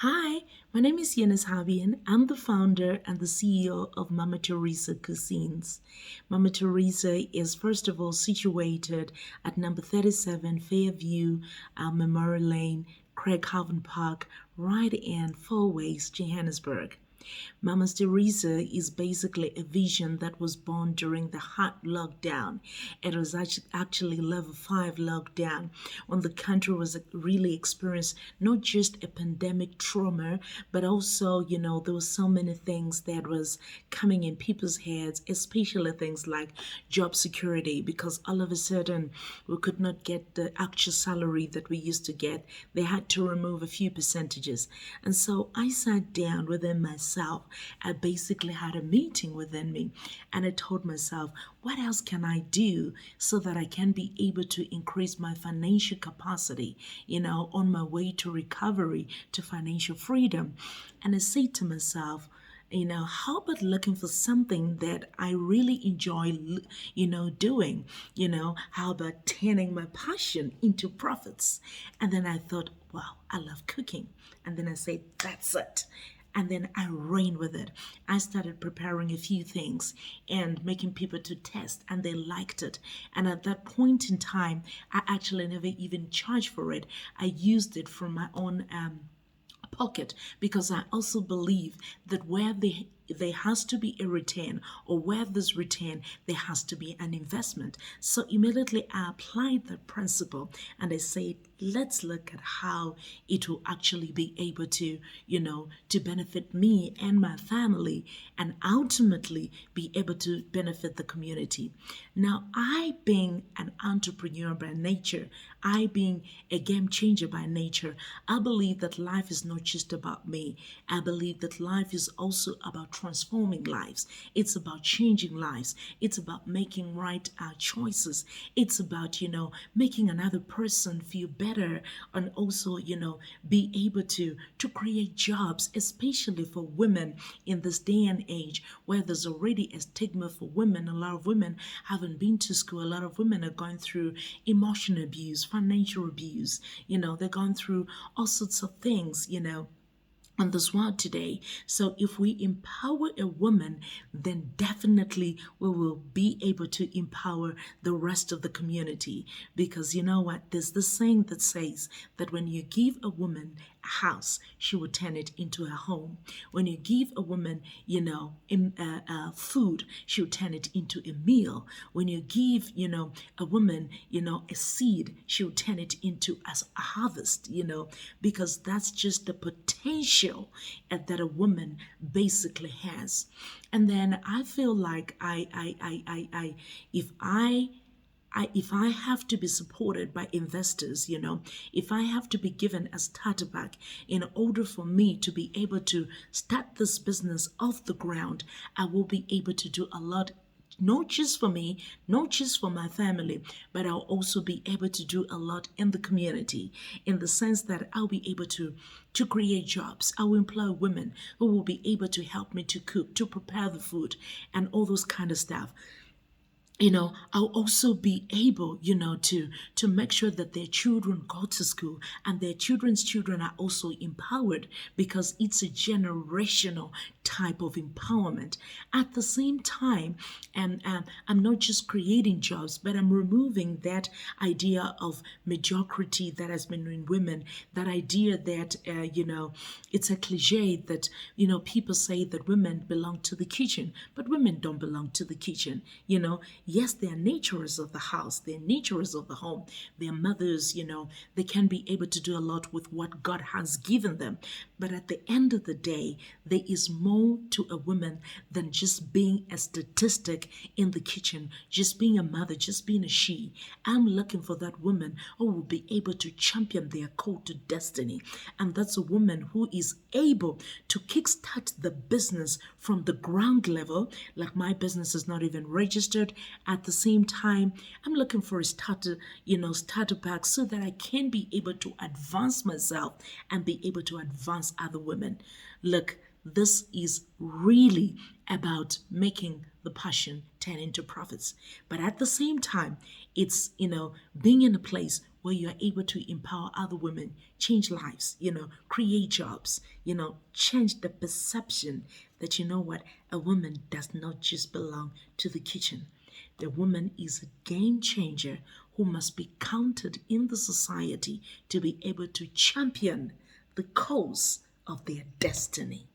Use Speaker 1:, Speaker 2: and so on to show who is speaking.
Speaker 1: Hi, my name is Eunice Habian. I'm the founder and the CEO of Mama Teresa Cuisines. Mama Teresa is, first of all, situated at number 37 Fairview Memorial Lane, Craighaven Park, right in Four Ways, Johannesburg. Mama Teresa is basically a vision that was born during the hot lockdown. It was actually level 5 lockdown when the country was really experienced not just a pandemic trauma, but also, there was so many things that was coming in people's heads, especially things like job security, because all of a sudden we could not get the actual salary that we used to get. They had to remove a few percentages. And so I sat down within myself. I basically had a meeting within me and I told myself, what else can I do so that I can be able to increase my financial capacity, on my way to recovery, to financial freedom? And I said to myself, how about looking for something that I really enjoy, doing? How about turning my passion into profits? And then I thought, wow, I love cooking. And then I said, that's it. And then I ran with it. I started preparing a few things and making people to test, and they liked it. And at that point in time, I actually never even charged for it. I used it from my own pocket, because I also believe that where there has to be a return, or where there's return, there has to be an investment. So immediately I applied that principle and I said, let's look at how it will actually be able to, to benefit me and my family, and ultimately be able to benefit the community. Now, I being an entrepreneur by nature, I being a game changer by nature, I believe that life is not just about me. I believe that life is also about transforming lives. It's about changing lives. It's about making right choices. It's about, making another person feel better, and also, be able to create jobs, especially for women in this day and age where there's already a stigma for women. A lot of women haven't been to school. A lot of women are going through emotional abuse, financial abuse. They're going through all sorts of things, on this world today. So if we empower a woman, then definitely we will be able to empower the rest of the community. Because you know what? There's this saying that says that when you give a woman a house, she will turn it into a home. When you give a woman, food, she'll turn it into a meal. When you give, a woman, a seed, she'll turn it into as a harvest, because that's just the potential that a woman basically has. And then I feel like if I have to be supported by investors, if I have to be given a starter pack in order for me to be able to start this business off the ground, I will be able to do a lot, not just for me, not just for my family, but I'll also be able to do a lot in the community, in the sense that I'll be able to create jobs. I will employ women who will be able to help me to cook, to prepare the food, and all those kind of stuff. I'll also be able, to make sure that their children go to school and their children's children are also empowered, because it's a generational type of empowerment. At the same time, and I'm not just creating jobs, but I'm removing that idea of mediocrity that has been in women, that idea that, it's a cliche that, people say that women belong to the kitchen, but women don't belong to the kitchen. Yes, they are naturers of the house, they're naturers of the home, they're mothers, they can be able to do a lot with what God has given them. But at the end of the day, there is more to a woman than just being a statistic in the kitchen, just being a mother, just being a she. I'm looking for that woman who will be able to champion their call to destiny. And that's a woman who is able to kickstart the business from the ground level. Like, my business is not even registered. At the same time, I'm looking for a starter pack so that I can be able to advance myself and be able to advance other women. Look, this is really about making the passion turn into profits. But at the same time, it's, being in a place where you're able to empower other women, change lives, create jobs, change the perception that, what, a woman does not just belong to the kitchen. The woman is a game changer who must be counted in the society to be able to champion the cause of their destiny.